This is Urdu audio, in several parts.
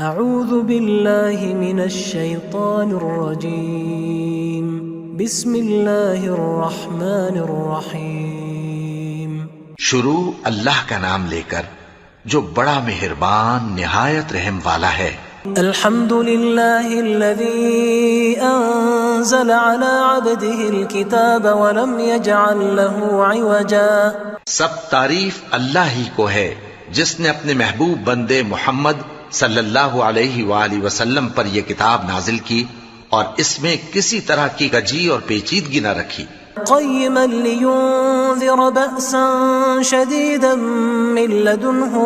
اعوذ باللہ من الشیطان الرجیم بسم اللہ الرحمن الرحیم۔ شروع اللہ کا نام لے کر جو بڑا مہربان نہایت رحم والا ہے۔ الحمد للہ الذی انزل على عبده الكتاب ولم يجعل له عوجا۔ سب تعریف اللہ ہی کو ہے جس نے اپنے محبوب بندے محمد صلی اللہ علیہ وآلہ وسلم پر یہ کتاب نازل کی اور اس میں کسی طرح کی کجی اور پیچیدگی نہ رکھی۔ قیما لینذر بأسا شدیدا من لدنه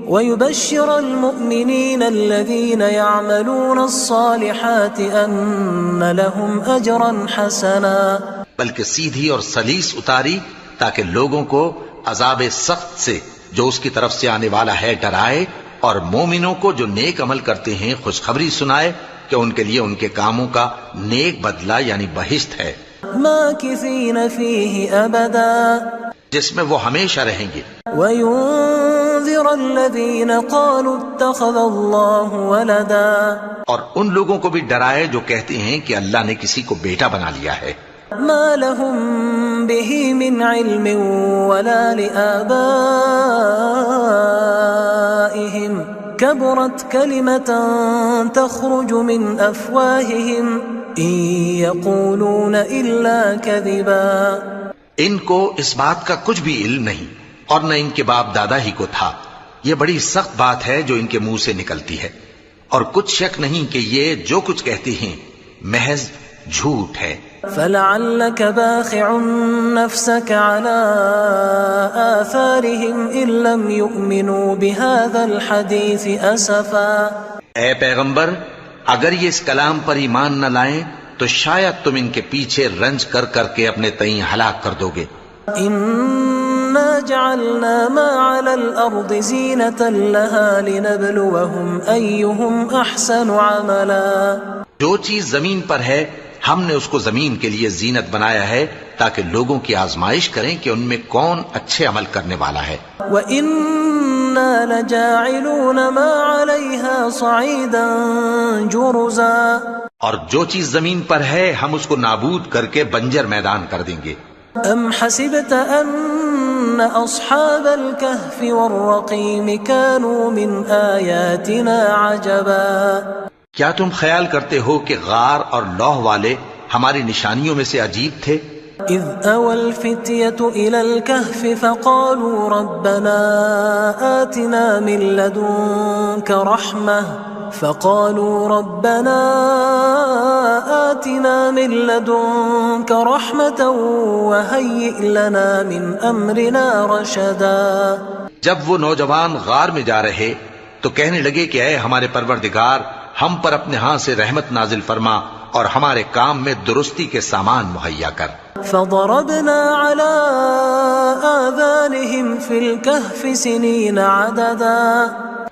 ويبشر المؤمنين الذين يعملون الصالحات ان لهم اجرا حسنا۔ بلکہ سیدھی اور سلیس اتاری تاکہ لوگوں کو عذاب سخت سے جو اس کی طرف سے آنے والا ہے ڈرائے، اور مومنوں کو جو نیک عمل کرتے ہیں خوشخبری سنائے کہ ان کے لیے ان کے کاموں کا نیک بدلہ یعنی بہشت ہے، ماکثین فیہ ابدا، جس میں وہ ہمیشہ رہیں گے۔ وینذر الذین قالوا اتخذ اللہ ولدا، اور ان لوگوں کو بھی ڈرائے جو کہتے ہیں کہ اللہ نے کسی کو بیٹا بنا لیا ہے۔ ما لهم به من علم ولا لآبائهم كبرت كلمة تخرج من أفواههم إن يقولون إلا كذبا۔ ان کو اس بات کا کچھ بھی علم نہیں اور نہ ان کے باپ دادا ہی کو تھا۔ یہ بڑی سخت بات ہے جو ان کے منہ سے نکلتی ہے، اور کچھ شک نہیں کہ یہ جو کچھ کہتے ہیں محض جھوٹ ہے۔ فلعلك باخع نفسك على آثارهم إن لم يؤمنوا بهذا الحديث أسفا۔ اے پیغمبر، اگر یہ اس کلام پر ایمان نہ لائیں تو شاید تم ان کے پیچھے رنج کر کر کے اپنے تئیں ہلاک کر دو گے۔ إنا جعلنا ما على الأرض زينة لها لنبلوهم أيهم أحسن عملا۔ جو چیز زمین پر ہے ہم نے اس کو زمین کے لیے زینت بنایا ہے تاکہ لوگوں کی آزمائش کریں کہ ان میں کون اچھے عمل کرنے والا ہے۔ وَإِنَّا لَجَاعِلُونَ مَا عَلَيْهَا صَعِيدًا جُرُزًا، اور جو چیز زمین پر ہے ہم اس کو نابود کر کے بنجر میدان کر دیں گے۔ أَمْ حَسِبْتَ أَنَّ أَصْحَابَ الْكَهْفِ وَالرَّقِيمِ كَانُوا مِنْ آيَاتِنَا عَجَبًا۔ کیا تم خیال کرتے ہو کہ غار اور لوح والے ہماری نشانیوں میں سے عجیب تھے؟ اذ اوى الفتية الى الكهف فقالوا ربنا آتنا من لدنك رحمة وهيئ لنا من امرنا رشدا۔ جب وہ نوجوان غار میں جا رہے تو کہنے لگے کہ اے ہمارے پروردگار، ہم پر اپنے ہاں سے رحمت نازل فرما اور ہمارے کام میں درستی کے سامان مہیا کر۔ فضربنا على آذانهم في الكهف سنين عددا،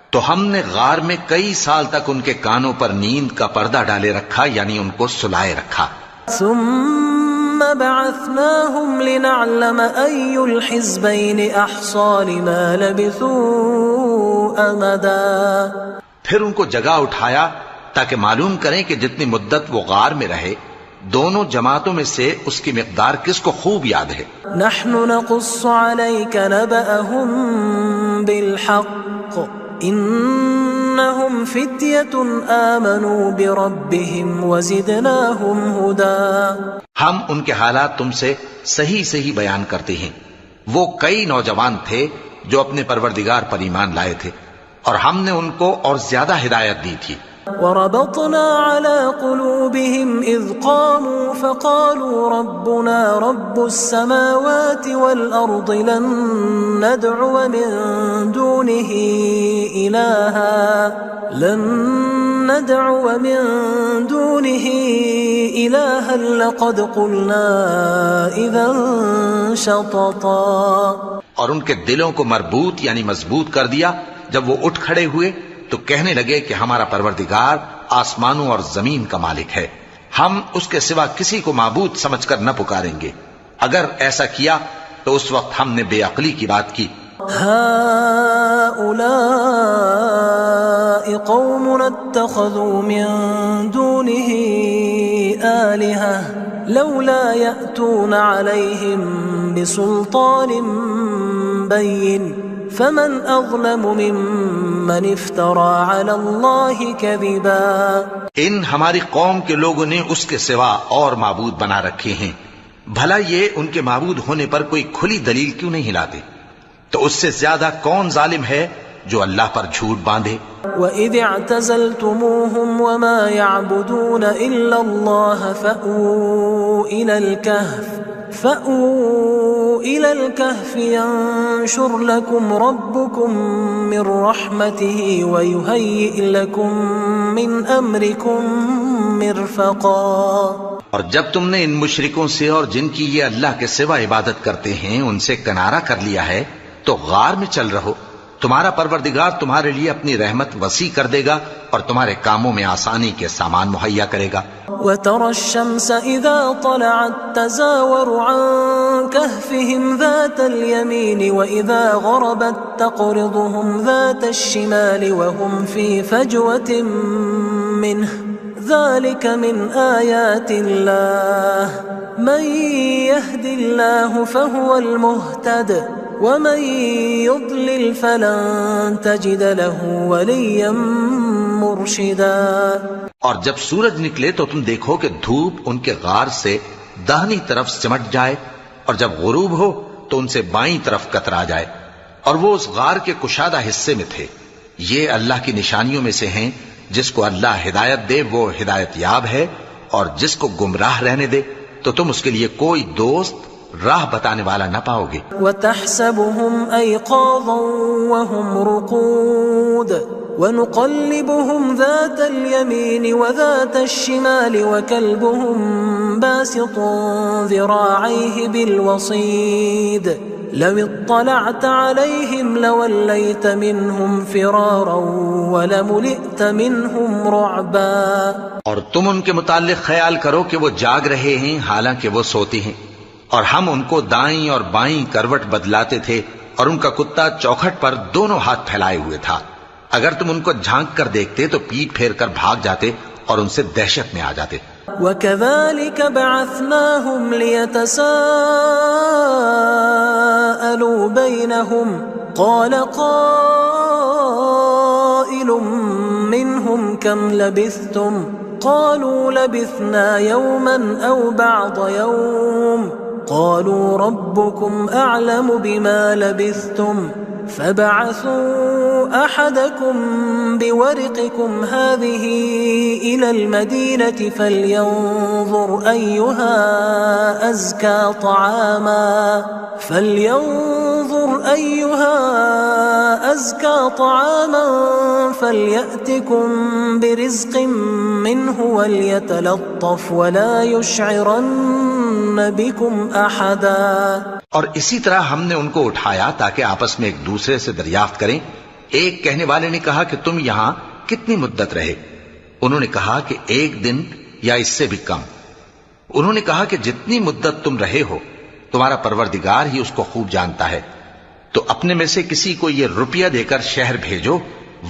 تو ہم نے غار میں کئی سال تک ان کے کانوں پر نیند کا پردہ ڈالے رکھا، یعنی ان کو سلائے رکھا۔ ثم بعثناهم لنعلم أي الحزبين أحصى لما لبثوا أمدا، پھر ان کو جگہ اٹھایا تاکہ معلوم کریں کہ جتنی مدت وہ غار میں رہے دونوں جماعتوں میں سے اس کی مقدار کس کو خوب یاد ہے۔ نحن نقص عليك نبأهم بالحق إنهم فتية آمنوا بربهم وزدناهم هدى۔ ہم ان کے حالات تم سے صحیح صحیح بیان کرتے ہیں۔ وہ کئی نوجوان تھے جو اپنے پروردگار پر ایمان لائے تھے اور ہم نے ان کو اور زیادہ ہدایت دی تھی۔ وَرَبَطْنَا عَلَى قُلُوبِهِمْ إِذْ قَامُوا فَقَالُوا رَبُّنَا رَبُّ السَّمَاوَاتِ وَالْأَرْضِ لَن نَّدْعُوَ مِن دُونِهِ إِلَٰهًا لَّقَدْ قُلْنَا إِذًا شَطَطًا۔ اور ان کے دلوں کو مربوط یعنی مضبوط کر دیا۔ جب وہ اٹھ کھڑے ہوئے تو کہنے لگے کہ ہمارا پروردگار آسمانوں اور زمین کا مالک ہے، ہم اس کے سوا کسی کو معبود سمجھ کر نہ پکاریں گے۔ اگر ایسا کیا تو اس وقت ہم نے بے عقلی کی بات کی۔ هؤلاء قومنا اتخذوا من دونه آلهة لولا يأتون عليهم بسلطان بين فمن أظلم ممن افترى على الله كذبا. ان ہماری قوم کے لوگوں نے اس کے سوا اور معبود بنا رکھے ہیں، بھلا یہ ان کے معبود ہونے پر کوئی کھلی دلیل کیوں نہیں لاتے؟ تو اس سے زیادہ کون ظالم ہے جو اللہ پر جھوٹ باندھے؟ وَإِذِ اعْتَزَلْتُمُوهُمْ وَمَا يَعْبُدُونَ إِلَّا اللَّهَ فَأْوُوا إِلَى الْكَهْفِ يَنشُرْ لَكُمْ رَبُّكُمْ مِنْ رَحْمَتِهِ وَيُهَيِّئْ لَكُمْ مِنْ أَمْرِكُمْ مِرْفَقًا. اور جب تم نے ان مشرکوں سے اور جن کی یہ اللہ کے سوا عبادت کرتے ہیں ان سے کنارہ کر لیا ہے تو غار میں چل رہو، تمہارا پروردگار تمہارے لیے اپنی رحمت وسیع کر دے گا اور تمہارے کاموں میں آسانی کے سامان مہیا کرے گا. وَتَرَى الشَّمْسَ إِذَا طَلَعَتْ تَزَاوَرُ عَنْ كَهْفِهِمْ ذَاتَ الْيَمِينِ وَإِذَا غَرَبَتْ تَقْرِضُهُمْ ذَاتَ الشِّمَالِ وَهُمْ فِي فَجْوَةٍ مِّنْهُ ذَلِكَ مِنْ آيَاتِ اللَّهِ مَنْ يَهْدِ اللَّهُ فَهُوَ الْمُهْتَدِ وَمَنْ يُضْلِلْ فَلَنْ تَجِدَ لَهُ وَلِيًّا مُرْشِدًا. اور جب سورج نکلے تو تم دیکھو کہ دھوپ ان کے غار سے داہنی طرف سمٹ جائے اور جب غروب ہو تو ان سے بائیں طرف کترا جائے اور وہ اس غار کے کشادہ حصے میں تھے. یہ اللہ کی نشانیوں میں سے ہیں، جس کو اللہ ہدایت دے وہ ہدایت یاب ہے اور جس کو گمراہ رہنے دے تو تم اس کے لیے کوئی دوست راہ بتانے والا نہ پاؤ گے. وَتَحْسَبُهُمْ أَيْقَاظًا وَهُمْ رُقُودٌ وَنُقَلِّبُهُمْ ذَاتَ الْيَمِينِ وَذَاتَ الشِّمَالِ وَكَلْبُهُمْ بَاسِطٌ ذِرَاعَيْهِ بِالْوَصِيدِ لَوِ اطَّلَعْتَ عَلَيْهِمْ لَوَلَّيْتَ مِنْهُمْ فِرَارًا وَلَمُلِئْتَ مِنْهُمْ رُعْبًا. اور تم ان کے متعلق خیال کرو کہ وہ جاگ رہے ہیں حالانکہ وہ سوتے ہیں، اور ہم ان کو دائیں اور بائیں کروٹ بدلاتے تھے اور ان کا کتا چوکھٹ پر دونوں ہاتھ پھیلائے ہوئے تھا. اگر تم ان کو جھانک کر دیکھتے تو پیٹ پھیر کر بھاگ جاتے اور ان سے دہشت میں آ جاتے. وَكَذَلِكَ بَعَثْنَاهُمْ لِيَتَسَاءَلُوا بَيْنَهُمْ قَالَ قَائِلٌ مِّنْهُمْ كَمْ لَبِثْتُمْ قَالُوا لَبِثْنَا يَوْمًا أَوْ بَعْضَ يَوْمٍ قَالُوا رَبُّكُمْ أَعْلَمُ بِمَا لَبِثْتُمْ فَبَعَثُوا أَحَدَكُمْ بِوَرِقِكُمْ هَذِهِ إِلَى الْمَدِينَةِ فَلْيَنظُرْ أَيُّهَا أَزْكَى طَعَامًا فَلْيَأْتِكُمْ بِرِزْقٍ مِّنْهُ وَلْيَتَلَطَّفْ وَلَا يُشْعِرَنَّ بِكُمْ أَحَدًا. اور اسی طرح ہم نے ان کو اٹھایا تاکہ آپس میں ایک دوسرے سے دریافت کریں. ایک کہنے والے نے کہا کہ تم یہاں کتنی مدت رہے؟ انہوں نے کہا کہ 1 دن یا اس سے بھی کم. انہوں نے کہا کہ جتنی مدت تم رہے ہو تمہارا پروردگار ہی اس کو خوب جانتا ہے. تو اپنے میں سے کسی کو یہ روپیہ دے کر شہر بھیجو،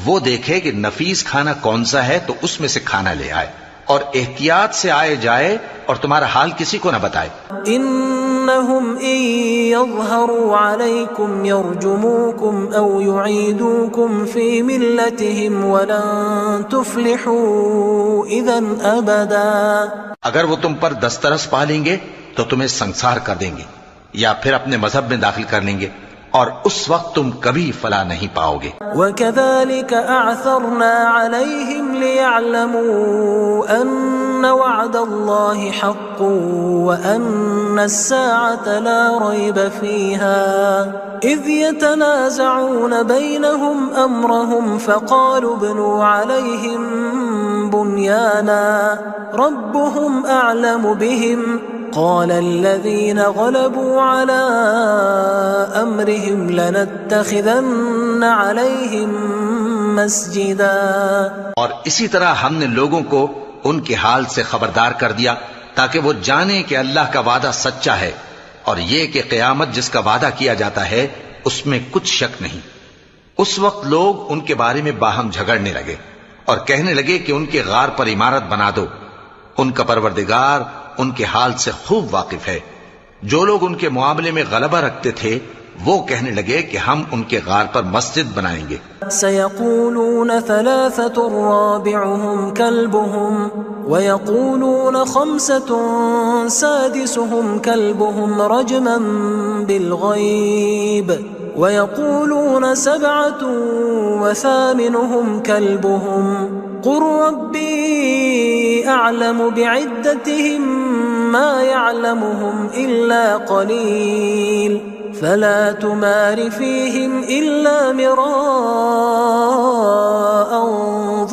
وہ دیکھے کہ نفیس کھانا کون سا ہے تو اس میں سے کھانا لے آئے، اور احتیاط سے آئے جائے اور تمہارا حال کسی کو نہ بتائے. إنهم إن يظهروا عليكم يرجموكم أو يعيدوكم في ملتهم ولن تفلحوا إذا أبدا. اگر وہ تم پر دسترس پا لیں گے تو تمہیں سنسار کر دیں گے یا پھر اپنے مذہب میں داخل کر لیں گے، اور اس وقت تم کبھی فلاح نہیں پاؤ گے. وَكَذَلِكَ أَعْثَرْنَا عَلَيْهِمْ لِيَعْلَمُوا أَنَّ وَعْدَ اللَّهِ حَقٌّ وَأَنَّ السَّاعَةَ لَا رَيْبَ فِيهَا إِذْ يَتَنَازَعُونَ بَيْنَهُمْ أَمْرَهُمْ فَقَالُوا ابْنُوا عَلَيْهِمْ بُنْيَانًا رَبُّهُمْ أَعْلَمُ بِهِمْ قال الذين غلبوا على أمرهم لنتخذن عليهم مسجدا. اور اسی طرح ہم نے لوگوں کو ان کے حال سے خبردار کر دیا تاکہ وہ جانیں کہ اللہ کا وعدہ سچا ہے، اور یہ کہ قیامت جس کا وعدہ کیا جاتا ہے اس میں کچھ شک نہیں۔ اس وقت لوگ ان کے بارے میں باہم جھگڑنے لگے اور کہنے لگے کہ ان کے غار پر عمارت بنا دو۔ ان کا پروردگار ان کے حال سے خوب واقف ہے۔ جو لوگ ان کے معاملے میں غلبہ رکھتے تھے وہ کہنے لگے کہ ہم ان کے غار پر مسجد بنائیں گے۔ سيقولون ثلاثة رابعهم كلبهم ويقولون 5 سادسهم كلبهم رجما بالغيب ويقولون 7 وثامنهم كلبهم قل ربي أعلم بعدتهم ما يعلمهم إلا قليل فلا تمار فيهم إلا مراء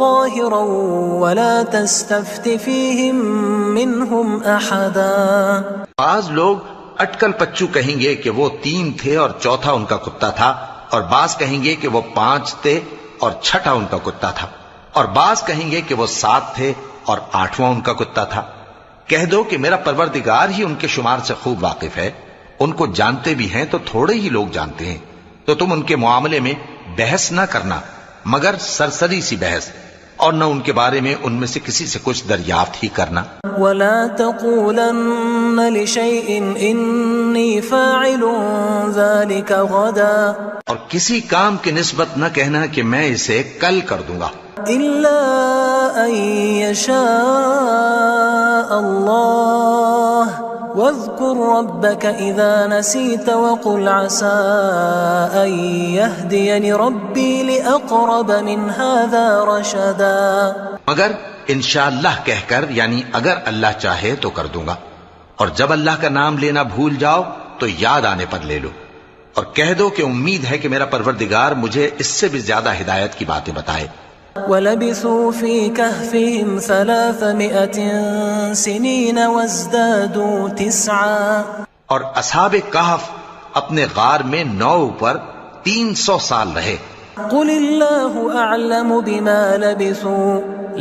ظاهرا ولا تستفت فيهم منهم أحدا۔ بعض لوگ اٹکل پچو کہیں گے کہ وہ 3 تھے اور چوتھا ان کا کتا تھا، اور بعض کہیں گے کہ وہ 5 تھے اور چھٹا ان کا کتا تھا، اور بعض کہیں گے کہ وہ 7 تھے اور 8واں ان کا کتا تھا۔ کہہ دو کہ میرا پروردگار ہی ان کے شمار سے خوب واقف ہے، ان کو جانتے بھی ہیں تو تھوڑے ہی لوگ جانتے ہیں، تو تم ان کے معاملے میں بحث نہ کرنا مگر سرسری سی بحث، اور نہ ان کے بارے میں ان میں سے کسی سے کچھ دریافت ہی کرنا۔ ولا تقولن لشيء إني فاعل ذلك غدا، اور کسی کام کی نسبت نہ کہنا کہ میں اسے کل کر دوں گا، إلا أن يشاء الله واذكر ربك إذا نسيت وقل عسى أن يهديني ربي لأقرب من هذا رشدا۔ مگر انشاءاللہ کہہ کر، یعنی اگر اللہ چاہے تو کر دوں گا، اور جب اللہ کا نام لینا بھول جاؤ تو یاد آنے پر لے لو، اور کہہ دو کہ امید ہے کہ میرا پروردگار مجھے اس سے بھی زیادہ ہدایت کی باتیں بتائے۔ وَلَبِثُوا فِي كَهْفِهِمْ 300 سِنِينَ وَازْدَادُوا 9، اور اصحاب کہف اپنے غار میں 9 پر 300 سال رہے۔ قُلِ اللَّهُ أَعْلَمُ بِمَا لَبِثُوا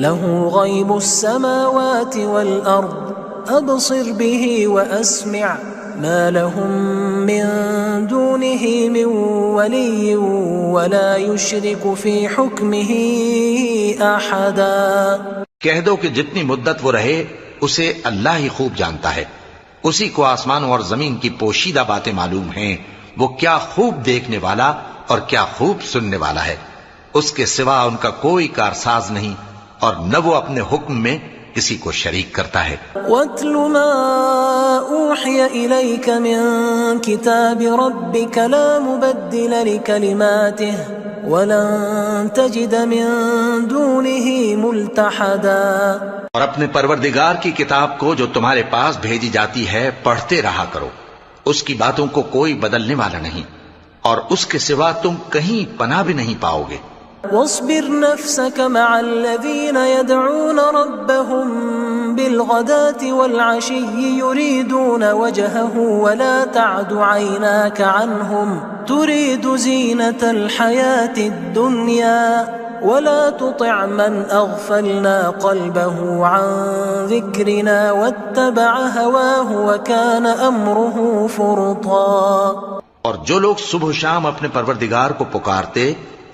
لَهُ غَيْبُ السَّمَاوَاتِ وَالْأَرْضِ أَبْصِرْ بِهِ وَأَسْمِعْ ما لهم من دونه من ولي ولا يشرك في حكمه أحدا۔ کہہ دو کہ جتنی مدت وہ رہے اسے اللہ ہی خوب جانتا ہے، اسی کو آسمانوں اور زمین کی پوشیدہ باتیں معلوم ہیں، وہ کیا خوب دیکھنے والا اور کیا خوب سننے والا ہے، اس کے سوا ان کا کوئی کارساز نہیں، اور نہ وہ اپنے حکم میں کسی کو شریک کرتا ہے۔ وَاتْلُ مَا أُوحِيَ إِلَيْكَ مِن كِتَابِ رَبِّكَ لَا مُبَدِّلَ لِكَلِمَاتِهِ وَلَن تَجِدَ مِن دُونِهِ مُلْتَحَدًا۔ اور اپنے پروردگار کی کتاب کو جو تمہارے پاس بھیجی جاتی ہے پڑھتے رہا کرو، اس کی باتوں کو کوئی بدلنے والا نہیں، اور اس کے سوا تم کہیں پناہ بھی نہیں پاؤ گے۔ واصبر نفسك مع الذين يدعون ربهم بالغداة والعشي يريدون وجهه ولا تعد عيناك عنهم تريد زينة الحياة الدنيا ولا تطع من أغفلنا قلبه عن ذكرنا واتبع هواه وكان أمره فرطا۔ اور جو لوگ صبح و شام اپنے پروردگار کو پکارتے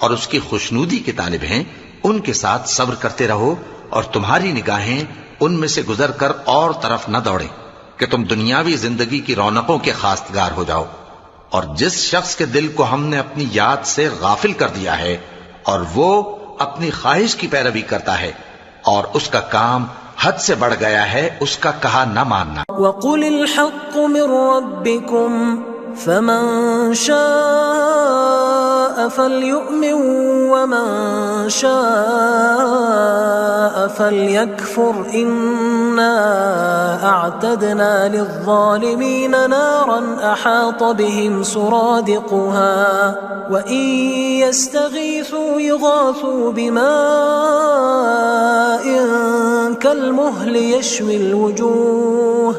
اور اس کی خوشنودی کے طالب ہیں، ان کے ساتھ صبر کرتے رہو، اور تمہاری نگاہیں ان میں سے گزر کر اور طرف نہ دوڑیں کہ تم دنیاوی زندگی کی رونقوں کے خواستگار ہو جاؤ۔ اور جس شخص کے دل کو ہم نے اپنی یاد سے غافل کر دیا ہے اور وہ اپنی خواہش کی پیروی کرتا ہے اور اس کا کام حد سے بڑھ گیا ہے، اس کا کہا نہ ماننا۔ وَقُلِ الْحَقُّ مِن رَّبِّكُمْ فَمَن شَاءَ فَلْيُؤْمِن وَمَن شَاءَ فَلْيَكْفُرْ إِنَّا أَعْتَدْنَا لِلظَّالِمِينَ نَارًا أَحَاطَ بِهِمْ سُرَادِقُهَا وَإِن يَسْتَغِيثُوا يُغَاثُوا بِمَاءٍ كَالْمُهْلِ يَشْوِي الْوُجُوهَ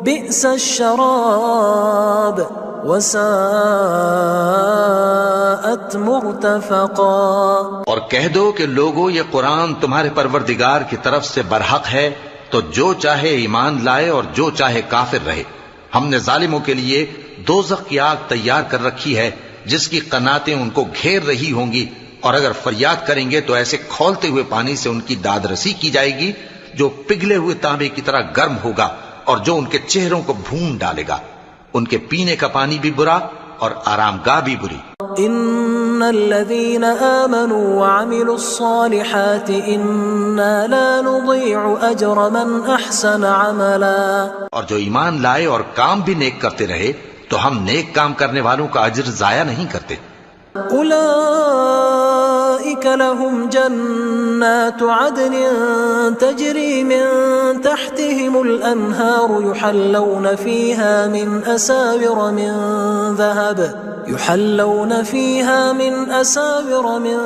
بِئْسَ الشَّرَابُ وَسَاءَتْ مُرْتَفَقًا۔ اور کہہ دو کہ لوگو یہ قرآن تمہارے پروردگار کی طرف سے برحق ہے، تو جو چاہے ایمان لائے اور جو چاہے کافر رہے۔ ہم نے ظالموں کے لیے دوزخ کی آگ تیار کر رکھی ہے، جس کی قناتیں ان کو گھیر رہی ہوں گی، اور اگر فریاد کریں گے تو ایسے کھولتے ہوئے پانی سے ان کی داد رسی کی جائے گی جو پگھلے ہوئے تانبے کی طرح گرم ہوگا اور جو ان کے چہروں کو بھون ڈالے گا۔ ان کے پینے کا پانی بھی برا اور آرام گاہ بھی بری۔ ان الذين آمنوا وعملوا الصالحات انا لا نضيع اجر من احسن عملا، اور جو ایمان لائے اور کام بھی نیک کرتے رہے تو ہم نیک کام کرنے والوں کا اجر ضائع نہیں کرتے۔ اولئك لهم جنات عدن تجري من تحتهم الانهار يحلون فيها من اساور من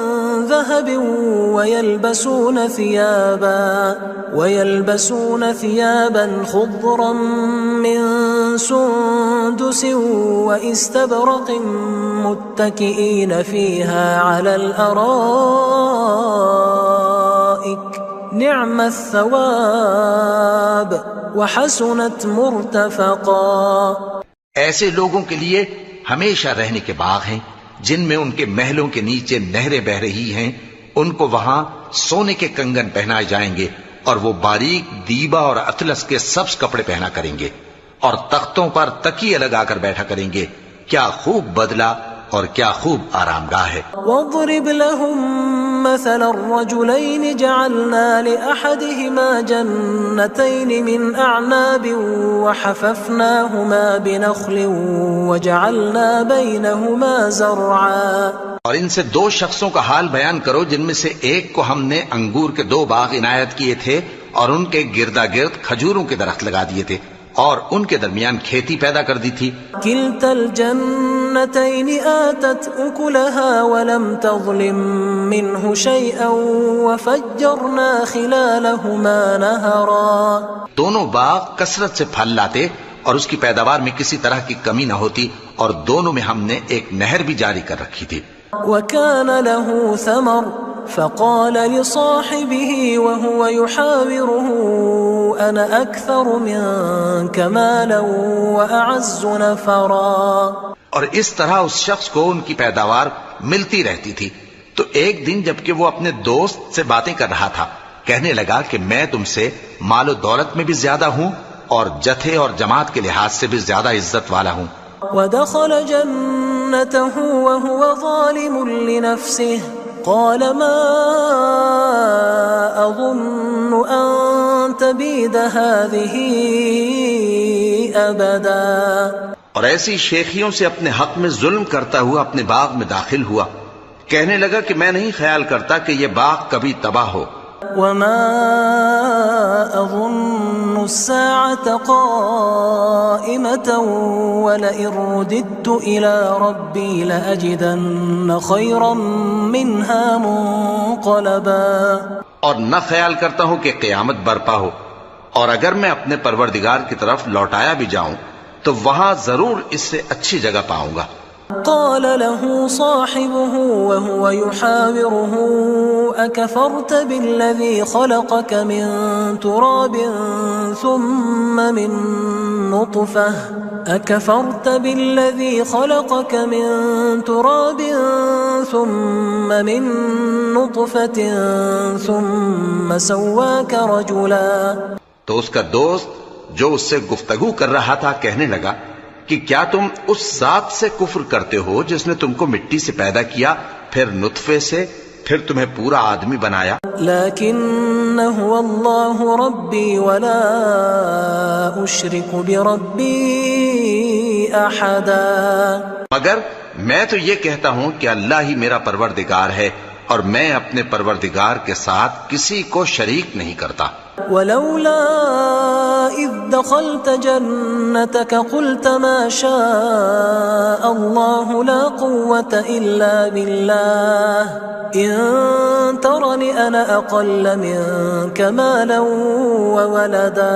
ذهب ويلبسون ثيابا خضرا من سندس واستبرق متكئين فيها على الارائك نعم الثواب وحسنت مرتفقا۔ ایسے لوگوں کے لیے ہمیشہ رہنے کے باغ ہیں جن میں ان کے محلوں کے نیچے نہریں بہ رہی ہیں، ان کو وہاں سونے کے کنگن پہنائے جائیں گے اور وہ باریک دیبا اور اطلس کے سبز کپڑے پہنا کریں گے اور تختوں پر تکیے لگا کر بیٹھا کریں گے۔ کیا خوب بدلہ اور کیا خوب آرام گاہ ہے۔ واضرب لهم مثل الرجلين جعلنا لأحدهما جنتين من أعناب وحففناهما بنخل وجعلنا بينهما زرعا۔ اور ان سے دو شخصوں کا حال بیان کرو جن میں سے ایک کو ہم نے انگور کے 2 باغ عنایت کیے تھے اور ان کے گردا گرد کھجوروں کے درخت لگا دیے تھے اور ان کے درمیان کھیتی پیدا کر دی تھی۔ كلتا الجنتين آتت أكلها ولم تظلم منه شيئا وفجرنا خلالهما نهرا۔ دونوں باغ کثرت سے پھل لاتے اور اس کی پیداوار میں کسی طرح کی کمی نہ ہوتی، اور دونوں میں ہم نے ایک نہر بھی جاری کر رکھی تھی۔ وكان له ثمر فقال لصاحبه وهو يحاوره أنا أكثر منك مالا وأعز نفرا۔ اور اس طرح اس شخص کو ان کی پیداوار ملتی رہتی تھی، تو ایک دن جبکہ وہ اپنے دوست سے باتیں کر رہا تھا کہنے لگا کہ میں تم سے مال و دولت میں بھی زیادہ ہوں اور جتھے اور جماعت کے لحاظ سے بھی زیادہ عزت والا ہوں۔ ودخل جنته وهو ظالم لنفسه قال ما أظن أن تبيد هذه أبدا۔ اور ایسی شیخیوں سے اپنے حق میں ظلم کرتا ہوا اپنے باغ میں داخل ہوا، کہنے لگا کہ میں نہیں خیال کرتا کہ یہ باغ کبھی تباہ ہو۔ وما أظن الساعة قائمة ولئن رددت إلى ربي لأجدن خيرا منها منقلبا۔ اور نہ خیال کرتا ہوں کہ قیامت برپا ہو، اور اگر میں اپنے پروردگار کی طرف لوٹایا بھی جاؤں تو وہاں ضرور اس سے اچھی جگہ پاؤں گا۔ قال له صاحبه وهو يحاوره أكفرت بالذي خلقك من تراب ثم من نطفة ثم سواك رجلا۔ تو اس کا دوست جو اس سے گفتگو کر رہا تھا کہنے لگا کہ کیا تم اس ذات سے کفر کرتے ہو جس نے تم کو مٹی سے پیدا کیا، پھر نطفے سے، پھر تمہیں پورا آدمی بنایا؟ لیکن هو اللہ ربی ولا اشرک بربی احدا۔ مگر میں تو یہ کہتا ہوں کہ اللہ ہی میرا پروردگار ہے اور میں اپنے پروردگار کے ساتھ کسی کو شریک نہیں کرتا۔ ولولا اذ دخلت جنتك قلت ما شاء الله لا قوة الا بالله ان ترني انا اقل منك مالا وولدا۔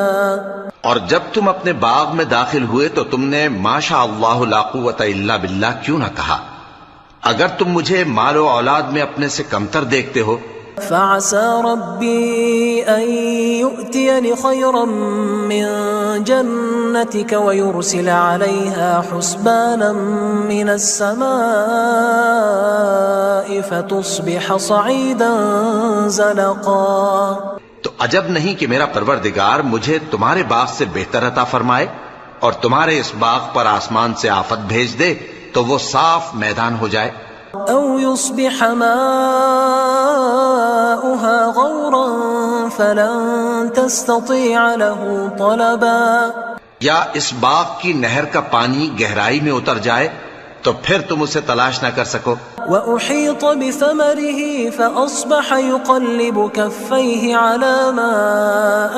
اور جب تم اپنے باغ میں داخل ہوئے تو تم نے ما شاء اللہ لا قوة الا باللہ کیوں نہ کہا؟ اگر تم مجھے مال و اولاد میں اپنے سے کمتر دیکھتے ہو فعسى ربي أن يؤتيني خيرا من جنتك ويرسل عليها حسبانا من السماء فتصبح صعيدا زلقا. تو عجب نہیں کہ میرا پروردگار مجھے تمہارے باغ سے بہتر عطا فرمائے اور تمہارے اس باغ پر آسمان سے آفت بھیج دے تو وہ صاف میدان ہو جائے. أو يصبح ماؤها غورا فلن تستطيع له طلبا. یا اس باغ کی نہر کا پانی گہرائی میں اتر جائے تو پھر تم اسے تلاش نہ کر سکو. وأحيط بثمره فأصبح يقلب كفيه على ما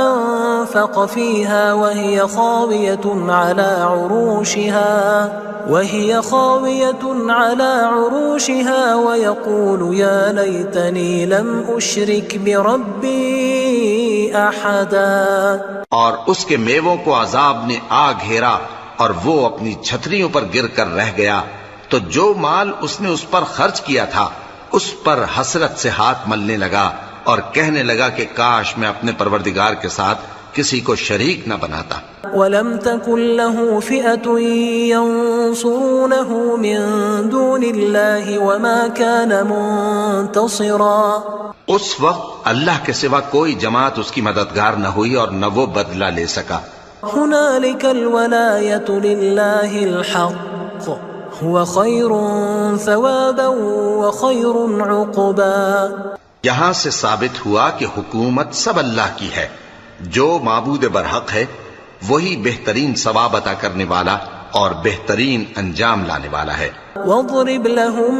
أنفق فيها وهي خاوية على عروشها ويقول يا ليتني لم أشرك بربي أحدا. اور اس کے میووں کو عذاب نے آ گھیرا اور وہ اپنی چھتریوں پر گر کر رہ گیا تو جو مال اس نے اس پر خرچ کیا تھا اس پر حسرت سے ہاتھ ملنے لگا اور کہنے لگا کہ کاش میں اپنے پروردگار کے ساتھ کسی کو شریک نہ بناتا. وَلَمْ تَكُنْ لَهُ فِئَةٌ يَنصُرُونَهُ مِن دُونِ اللَّهِ وَمَا كَانَ مُنتَصِرًا. اس وقت اللہ کے سوا کوئی جماعت اس کی مددگار نہ ہوئی اور نہ وہ بدلہ لے سکا. هُنَالِكَ الْوَلَایَةُ لِلَّهِ الْحَقِّ هُوَ خَيْرٌ ثَوَابًا وَخَيْرٌ عُقْبًا. یہاں سے ثابت ہوا کہ حکومت سب اللہ کی ہے. جو معبود برحق ہے وہی بہترین ثواب عطا کرنے والا اور بہترین انجام لانے والا ہے. وَاضْرِبْ لَهُم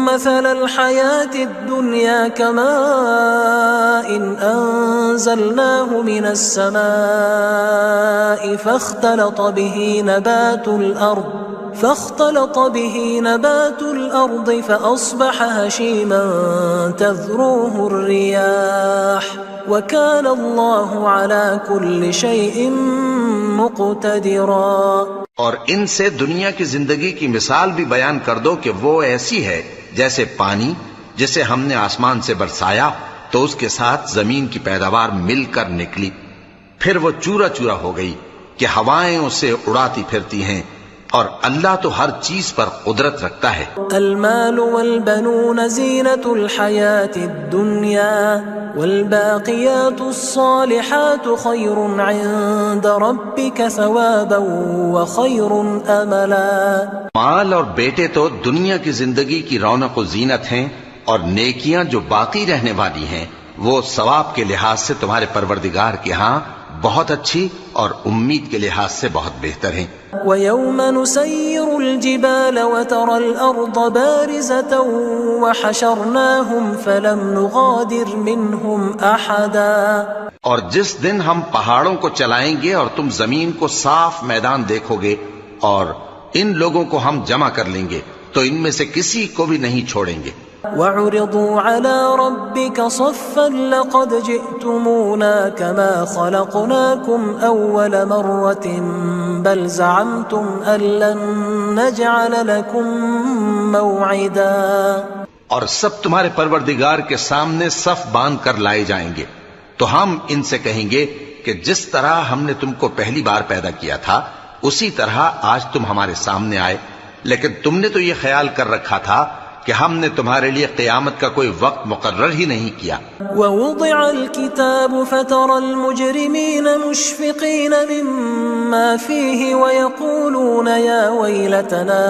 مَّثَلَ الْحَيَاةِ الدُّنْيَا كَمَاءٍ أَنزَلْنَاهُ مِنَ السَّمَاءِ فاختلط به نبات الأرض فأصبح هشيما تذروه الرياح وكان الله على كل شيء مقتدرا. اور ان سے دنیا کی زندگی کی مثال بھی بیان کر دو کہ وہ ایسی ہے جیسے پانی جسے ہم نے آسمان سے برسایا تو اس کے ساتھ زمین کی پیداوار مل کر نکلی پھر وہ چورا چورا ہو گئی کہ ہوائیں اسے اڑاتی پھرتی ہیں اور اللہ تو ہر چیز پر قدرت رکھتا ہے. المال والبنون زینة الحیاة الدنیا والباقیات الصالحات خیر عند ربک ثوابا وخیر املا. مال اور بیٹے تو دنیا کی زندگی کی رونق و زینت ہیں اور نیکیاں جو باقی رہنے والی ہیں وہ ثواب کے لحاظ سے تمہارے پروردگار کے ہاں بہت اچھی اور امید کے لحاظ سے بہت بہتر ہیں. وَيَوْمَ نُسَيِّرُ الْجِبَالَ وَتَرَى الْأَرْضَ بَارِزَةً وَحَشَرْنَاهُمْ فَلَمْ نُغَادِرْ مِنْهُمْ أَحَدًا. اور جس دن ہم پہاڑوں کو چلائیں گے اور تم زمین کو صاف میدان دیکھو گے اور ان لوگوں کو ہم جمع کر لیں گے تو ان میں سے کسی کو بھی نہیں چھوڑیں گے. وَعُرِضُوا عَلَى رَبِّكَ صَفًّا لَقَدْ جِئْتُمُونَا كَمَا خَلَقْنَاكُمْ أَوَّلَ مَرَّةٍ بَلْ زَعَمْتُمْ أَن لَّن نَّجْعَلَ لَكُم مَّوْعِدًا. اور سب تمہارے پروردگار کے سامنے صف باندھ کر لائے جائیں گے تو ہم ان سے کہیں گے کہ جس طرح ہم نے تم کو پہلی بار پیدا کیا تھا اسی طرح آج تم ہمارے سامنے آئے لیکن تم نے تو یہ خیال کر رکھا تھا کہ ہم نے تمہارے لیے قیامت کا کوئی وقت مقرر ہی نہیں کیا. وَوُضِعَ الْكِتَابُ فَتَرَى الْمُجْرِمِينَ مُشْفِقِينَ مِمَّا فِيهِ وَيَقُولُونَ يَا وَيْلَتَنَا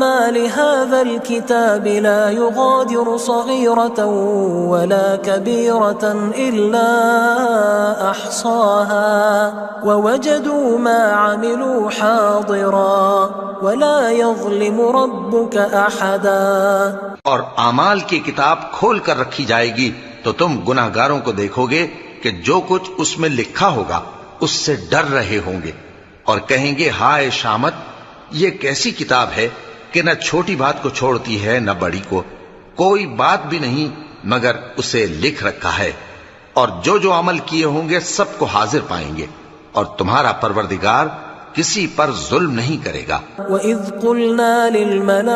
مَا لِهَذَا الْكِتَابِ لَا يُغَادِرُ صَغِيرَةً وَلَا كَبِيرَةً إِلَّا أَحْصَاهَا وَوَجَدُوا مَا عَمِلُوا حاضرا ولا يظلم ربك احدا. اور اعمال کی کتاب کھول کر رکھی جائے گی تو تم گناہگاروں کو دیکھو گے کہ جو کچھ اس میں لکھا ہوگا اس سے ڈر رہے ہوں گے اور کہیں گے ہائے شامت یہ کیسی کتاب ہے کہ نہ چھوٹی بات کو چھوڑتی ہے نہ بڑی کو کوئی بات بھی نہیں مگر اسے لکھ رکھا ہے اور جو جو عمل کیے ہوں گے سب کو حاضر پائیں گے اور تمہارا پروردگار کسی پر ظلم نہیں کرے گا۔ وَإِذْ قُلْنَا لِلْمَلَائِكَةِ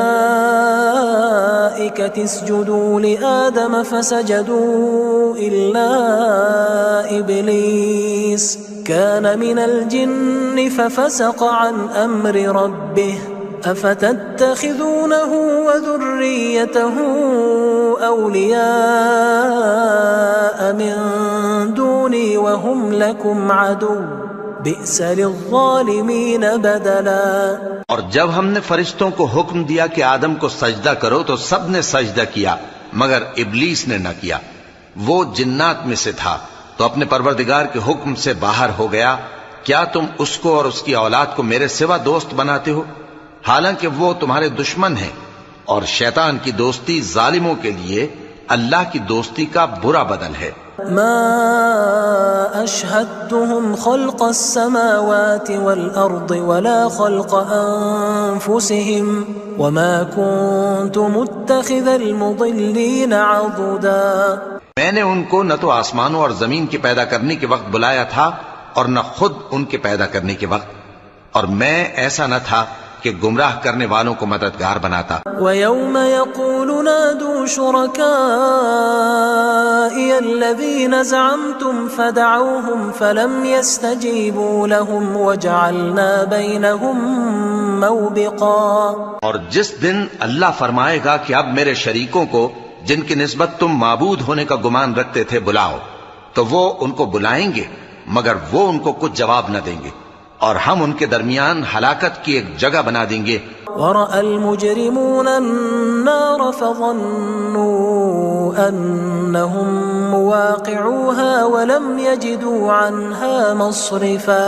اسْجُدُوا لِآدَمَ فَسَجَدُوا إِلَّا إِبْلِيسَ كَانَ مِنَ الْجِنِّ فَفَسَقَ عَنْ أَمْرِ رَبِّهِ أَفَتَتَّخِذُونَهُ وَذُرِّيَّتَهُ أَوْلِيَاءَ مِن دُونِي وَهُمْ لَكُمْ عَدُوٌّ بِئْسَ لِلظَّالِمِينَ بَدَلًا۔ اور جب ہم نے فرشتوں کو حکم دیا کہ آدم کو سجدہ کرو تو سب نے سجدہ کیا مگر ابلیس نے نہ کیا، وہ جنات میں سے تھا تو اپنے پروردگار کے حکم سے باہر ہو گیا۔ کیا تم اس کو اور اس کی اولاد کو میرے سوا دوست بناتے ہو، حالانکہ وہ تمہارے دشمن ہیں، اور شیطان کی دوستی ظالموں کے لیے اللہ کی دوستی کا برا بدل ہے۔ ما أشهدتهم خلق السماوات والأرض ولا خلق أنفسهم وما كنت متخذ المضلين عضدا۔ میں نے ان کو نہ تو آسمانوں اور زمین کے پیدا کرنے کے وقت بلایا تھا اور نہ خود ان کے پیدا کرنے کے وقت، اور میں ایسا نہ تھا کہ گمراہ کرنے والوں کو مددگار بناتا۔ وَيَوْمَ يَقُولُ نَادُوا شُرَكَائِيَ الَّذِينَ زَعَمْتُمْ فَدَعَوْهُمْ فَلَمْ يَسْتَجِيبُوا لَهُمْ وَجَعَلْنَا بَيْنَهُمْ مَوْبِقًا۔ اور جس دن اللہ فرمائے گا کہ اب میرے شریکوں کو جن کی نسبت تم معبود ہونے کا گمان رکھتے تھے بلاؤ، تو وہ ان کو بلائیں گے مگر وہ ان کو کچھ جواب نہ دیں گے، اور ہم ان کے درمیان ہلاکت کی ایک جگہ بنا دیں گے۔ وَرَأَى الْمُجْرِمُونَ النَّارَ فَظَنُّوا أَنَّهُمْ مُوَاقِعُوهَا وَلَمْ يَجِدُوا عَنْهَا مَصْرِفًا۔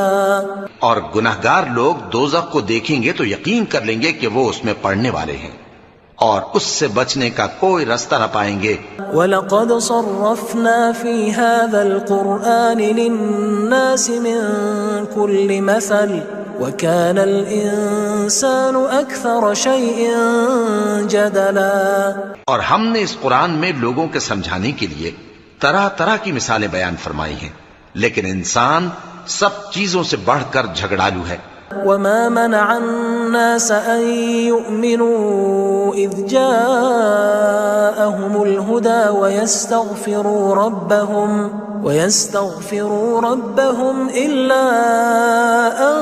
اور گناہگار لوگ دوزخ کو دیکھیں گے تو یقین کر لیں گے کہ وہ اس میں پڑنے والے ہیں، اور اس سے بچنے کا کوئی رستہ نہ پائیں گے۔ وَلَقَدْ صَرَّفْنَا فِي هَذَا الْقُرْآنِ لِلنَّاسِ مِنْ كُلِّ مَثَلٍ وَكَانَ الْإِنسَانُ أَكْثَرَ شَيْءٍ جَدَلًا۔ اور ہم نے اس قرآن میں لوگوں کے سمجھانے کے لیے طرح طرح کی مثالیں بیان فرمائی ہیں، لیکن انسان سب چیزوں سے بڑھ کر جھگڑالو ہے۔ وَمَا مَنَعَ النَّاسَ أَن يُؤْمِنُوا إِذْ جَاءَهُمُ الْهُدَى وَيَسْتَغْفِرُوا رَبَّهُمْ إِلَّا أَن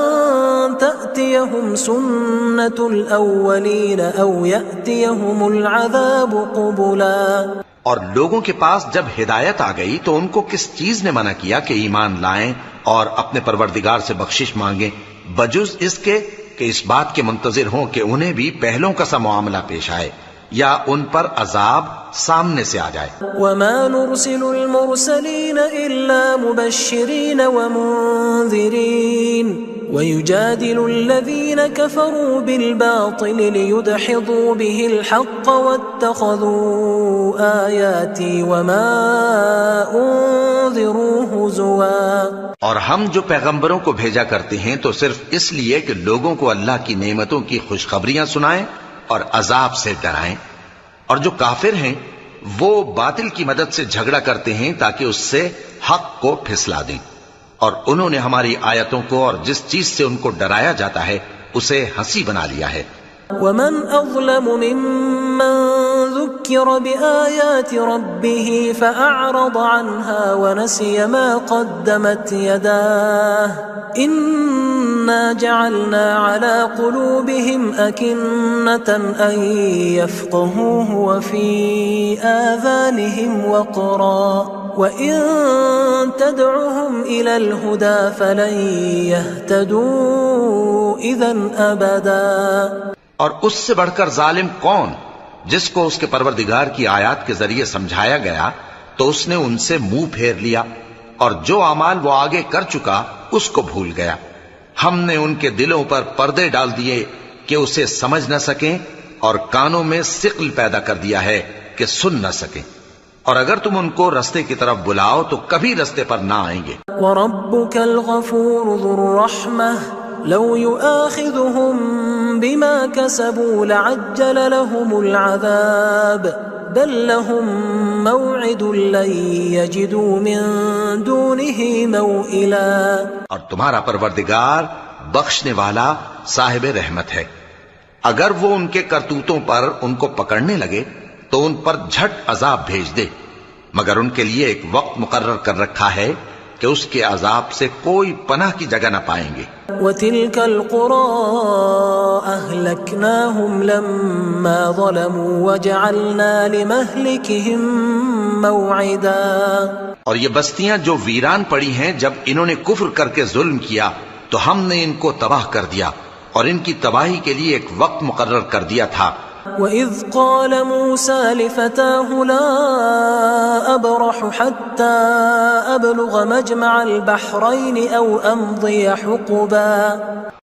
تَأْتِيَهُمْ سُنَّةُ الْأَوَّلِينَ أَوْ يَأْتِيَهُمُ الْعَذَابُ قُبُلًا۔ اور لوگوں کے پاس جب ہدایت آ گئی تو ان کو کس چیز نے منع کیا کہ ایمان لائیں اور اپنے پروردگار سے بخشش مانگیں، بجز اس کے کہ اس بات کے منتظر ہوں کہ انہیں بھی پہلوں کا سا معاملہ پیش آئے یا ان پر عذاب سامنے سے آ جائے۔ وَمَا نُرْسِلُ الْمُرْسَلِينَ إِلَّا مُبَشِّرِينَ وَمُنذِرِينَ وَيُجَادِلُ الَّذِينَ كَفَرُوا بِالْبَاطِلِ لِيُدْحِضُوا بِهِ الْحَقَّ وَاتَّخَذُوا آيَاتِي وَمَا أُنذِرُوا هُزُوًا۔ اور ہم جو پیغمبروں کو بھیجا کرتے ہیں تو صرف اس لیے کہ لوگوں کو اللہ کی نعمتوں کی خوشخبریاں سنائیں اور عذاب سے ڈرائیں، اور جو کافر ہیں وہ باطل کی مدد سے جھگڑا کرتے ہیں تاکہ اس سے حق کو پھسلا دیں، اور انہوں نے ہماری آیتوں کو اور جس چیز سے ان کو ڈرایا جاتا ہے اسے ہنسی بنا لیا ہے۔ وَمَنْ أَظْلَمُ مِمَّنْ ذُكِّرَ بِآيَاتِ رَبِّهِ فَأَعْرَضَ عَنْهَا وَنَسِيَ مَا قَدَّمَتْ يَدَاهُ إِنَّا جَعَلْنَا عَلَى قُلُوبِهِمْ أَكِنَّةً أَن يَفْقَهُوهُ وَفِي آذَانِهِمْ وَقْرًا وَإِن تَدْعُهُمْ إِلَى الْهُدَى فَلَن يَهْتَدُوا إِذًا أَبَدًا۔ اور اس سے بڑھ کر ظالم کون جس کو اس کے پروردگار کی آیات کے ذریعے سمجھایا گیا تو اس نے ان سے منہ پھیر لیا، اور جو اعمال وہ آگے کر چکا اس کو بھول گیا۔ ہم نے ان کے دلوں پر پردے ڈال دیے کہ اسے سمجھ نہ سکیں، اور کانوں میں ثقل پیدا کر دیا ہے کہ سن نہ سکیں، اور اگر تم ان کو رستے کی طرف بلاؤ تو کبھی رستے پر نہ آئیں گے۔ وَرَبُّكَ الْغَفُورُ ذُو الرَّحْمَةِ لَوْ يُؤَاخِذُهُم بِمَا كَسَبُوا لَعَجَّلَ لَهُمُ الْعَذَابَ بَل لَّهُم مَّوْعِدٌ لَّن يَجِدُوا مِن دُونِهِ مَوْئِلًا۔ اور تمہارا پروردگار بخشنے والا صاحب رحمت ہے۔ اگر وہ ان کے کرتوتوں پر ان کو پکڑنے لگے تو ان پر جھٹ عذاب بھیج دے، مگر ان کے لیے ایک وقت مقرر کر رکھا ہے کہ اس کے عذاب سے کوئی پناہ کی جگہ نہ پائیں گے۔ وَتِلْكَ الْقُرَىٰ أَهْلَكْنَاهُمْ لَمَّا ظَلَمُوا وَجَعَلْنَا لِمَهْلِكِهِمْ مَوْعِدًا، اور یہ بستیاں جو ویران پڑی ہیں جب انہوں نے کفر کر کے ظلم کیا تو ہم نے ان کو تباہ کر دیا اور ان کی تباہی کے لیے ایک وقت مقرر کر دیا تھا۔ وَإِذْ قَالَ مُوسَىٰ لِفَتَاهُ لَا أَبْرَحُ حَتَّىٰ أَبْلُغَ مَجْمَعَ الْبَحْرَيْنِ أَوْ أَمْضِيَ حُقُبًا،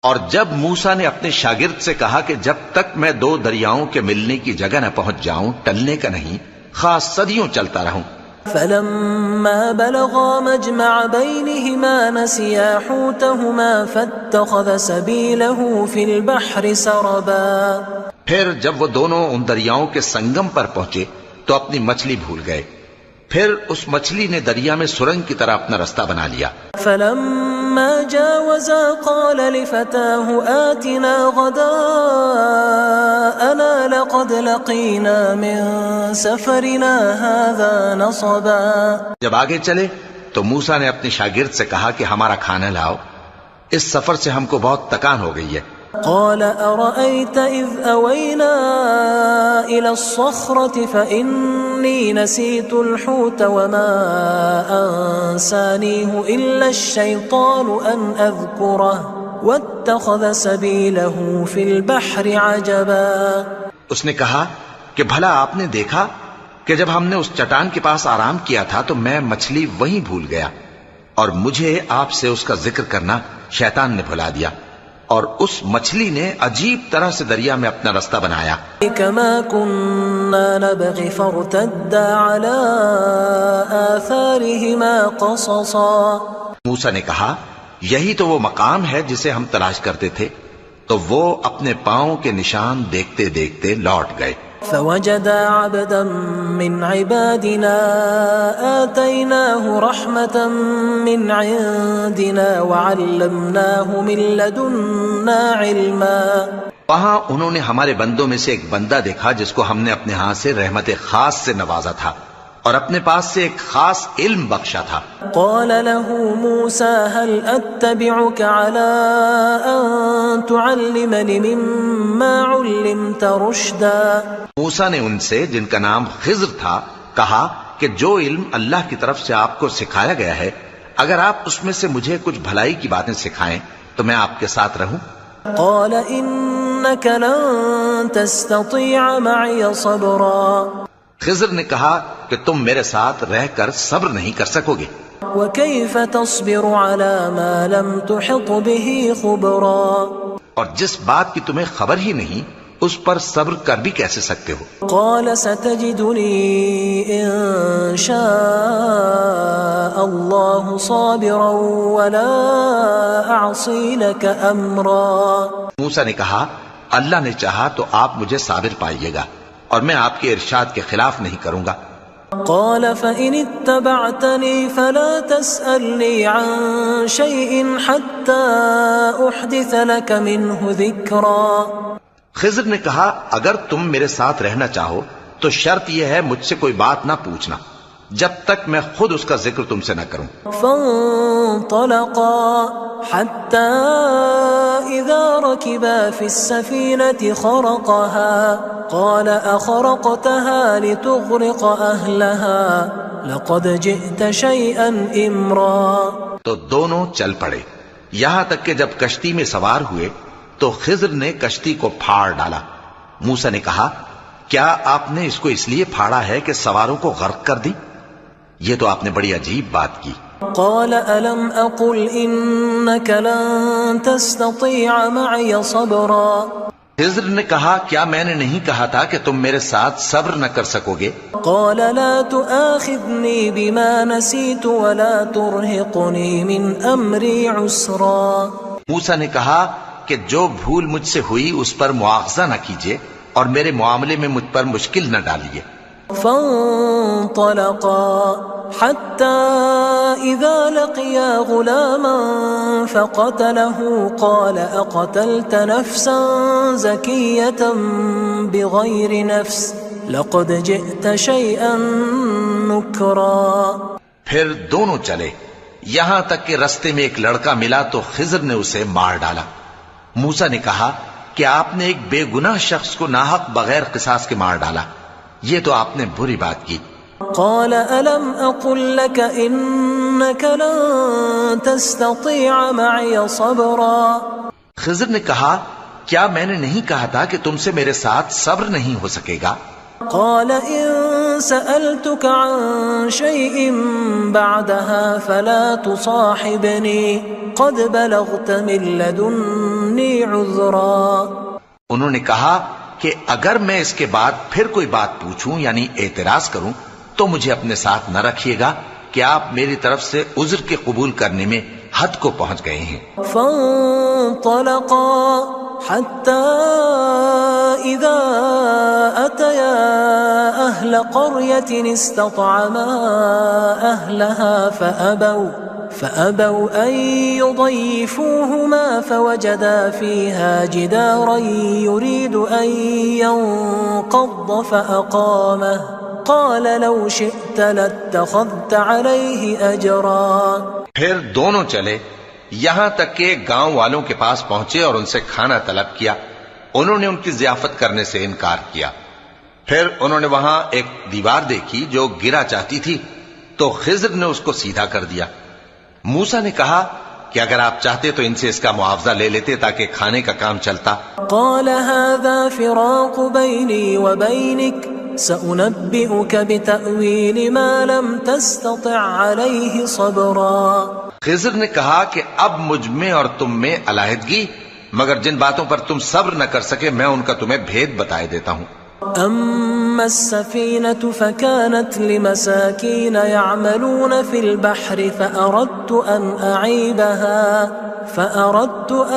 اور جب موسیٰ نے اپنے شاگرد سے کہا کہ جب تک میں دو دریاؤں کے ملنے کی جگہ نہ پہنچ جاؤں ٹلنے کا نہیں، خاص صدیوں چلتا رہوں۔ فَلَمَّا بَلَغَا مَجْمَعَ بَيْنِهِمَا نَسِيَا حُوتَهُمَا فَاتَّخَذَ سَبِيلَهُ فِي الْبَحْرِ سَرَبًا، پھر جب وہ دونوں ان دریاؤں کے سنگم پر پہنچے تو اپنی مچھلی بھول گئے، پھر اس مچھلی نے دریا میں سرنگ کی طرح اپنا رستہ بنا لیا۔ فَلَمَّا جَاوَزَا قَالَ لِفَتَاهُ آتِنَا غَدَاءَنَا لَقَدْ لَقِينَا مِن سَفَرِنَا هَٰذَا نَصَبًا، جب آگے چلے تو موسیٰ نے اپنے شاگرد سے کہا کہ ہمارا کھانا لاؤ، اس سفر سے ہم کو بہت تکان ہو گئی ہے۔ قال أرأيت إذ أوينا إلى الصخرة فإني نسيت الحوت وما أنسانيه إلا الشيطان أن أذكره واتخذ سبيله في البحر عجبا، اس نے کہا کہ بھلا آپ نے دیکھا کہ جب ہم نے اس چٹان کے پاس آرام کیا تھا تو میں مچھلی وہیں بھول گیا، اور مجھے آپ سے اس کا ذکر کرنا شیطان نے بھلا دیا، اور اس مچھلی نے عجیب طرح سے دریا میں اپنا رستہ بنایا۔ كما كنا نبغي فارتدا على آثارهما قصصا، موسیٰ نے کہا یہی تو وہ مقام ہے جسے ہم تلاش کرتے تھے، تو وہ اپنے پاؤں کے نشان دیکھتے دیکھتے لوٹ گئے۔ فوجدا عبدا من عبادنا آتيناه رحمة من عندنا وعلمناه من لدنا علما، وہاں انہوں نے ہمارے بندوں میں سے ایک بندہ دیکھا جس کو ہم نے اپنے ہاں سے رحمت خاص سے نوازا تھا اور اپنے پاس سے ایک خاص علم بخشا تھا۔ قال له موسى هل أتبعك على أن تعلمني مما علمت رشدا، موسیٰ نے ان سے جن کا نام خضر تھا کہا کہ جو علم اللہ کی طرف سے آپ کو سکھایا گیا ہے اگر آپ اس میں سے مجھے کچھ بھلائی کی باتیں سکھائیں تو میں آپ کے ساتھ رہوں۔ قال إنك لن تستطيع معي صبرا، خضر نے کہا کہ تم میرے ساتھ رہ کر صبر نہیں کر سکو گے۔ وكيف تصبر على ما لم تحط به خبرا، اور جس بات کی تمہیں خبر ہی نہیں اس پر صبر کر بھی کیسے سکتے ہو؟ قال ستجدني إن شاء الله صابرا ولا أعصي لك أمرا، موسیٰ نے کہا اللہ نے چاہا تو آپ مجھے صابر پائیے گا اور میں آپ کے ارشاد کے خلاف نہیں کروں گا۔ قال فإن اتبعتني فلا تسألني عن شيء حتى أحدث لك منه ذكرا، خضر نے کہا اگر تم میرے ساتھ رہنا چاہو تو شرط یہ ہے مجھ سے کوئی بات نہ پوچھنا جب تک میں خود اس کا ذکر تم سے نہ کروں۔ فانطلقا حتى إذا ركبا في السفينة خرقها قال أخرقتها لتغرق أهلها لقد جئت شيئا إمرا، تو دونوں چل پڑے یہاں تک کہ جب کشتی میں سوار ہوئے تو خضر نے کشتی کو پھاڑ ڈالا۔ موسیٰ نے کہا کیا آپ نے اس کو اس لیے پھاڑا ہے کہ سواروں کو غرق کر دی؟ یہ تو آپ نے بڑی عجیب بات کی۔ قال ألم أقل إنك لن تستطيع معي صبرا، خضر نے کہا کیا میں نے نہیں کہا تھا کہ تم میرے ساتھ صبر نہ کر سکو گے؟ قال لا تؤاخذني بما نسيت ولا ترهقني من أمري عسرا، موسیٰ نے کہا کہ جو بھول مجھ سے ہوئی اس پر مواخذہ نہ کیجیے اور میرے معاملے میں مجھ پر مشکل نہ ڈالیے۔ فانطلقا حتى إذا لقيا غلاما فقتله قال أقتلت نفسا زكية بغير نفس لقد جئت شيئا نكرا. پھر دونوں چلے یہاں تک کہ رستے میں ایک لڑکا ملا تو خضر نے اسے مار ڈالا. موسیٰ نے کہا کہ آپ نے ایک بے گناہ شخص کو ناحق بغیر قصاص کے مار ڈالا، یہ تو آپ نے بری بات کی. قال ألم أقل لك إنك لن تستطيع معي صبرا. خضر نے کہا کیا میں نے نہیں کہا تھا کہ تم سے میرے ساتھ صبر نہیں ہو سکے گا؟ قال إن سألتك عن شيء بعدها فلا تصاحبني قد بلغت من لدني عذرا. انہوں نے کہا کہ اگر میں اس کے بعد پھر کوئی بات پوچھوں یعنی اعتراض کروں تو مجھے اپنے ساتھ نہ رکھیے گا کہ آپ میری طرف سے عذر کے قبول کرنے میں حد کو پہنچ گئے ہیں. فانطلقا حتى إذا أتيا أهل قرية استطعما أهلها فأبوا أن يضيفوهما فوجدا فيها جدارا يريد أن ينقض فأقامه قال لو شئت لاتخذت عليه أجرا. پھر دونوں چلے یہاں تک کہ گاؤں والوں کے پاس پہنچے اور ان سے کھانا طلب کیا. انہوں نے ان کی ضیافت کرنے سے انکار کیا. پھر انہوں نے وہاں ایک دیوار دیکھی جو گرا چاہتی تھی تو خضر نے اس کو سیدھا کر دیا. موسیٰ نے کہا کہ اگر آپ چاہتے تو ان سے اس کا معاوضہ لے لیتے تاکہ کھانے کا کام چلتا. قال هذا فراق بيني وبينك سأنبئك بتأويل ما لم تستطع عليه صبرا. خضر نے کہا کہ اب مجھ میں اور تم میں علیحدگی، مگر جن باتوں پر تم صبر نہ کر سکے میں ان کا تمہیں بھید بتائے دیتا ہوں. أما السفينة فكانت لمساكين يعملون في البحر فأردت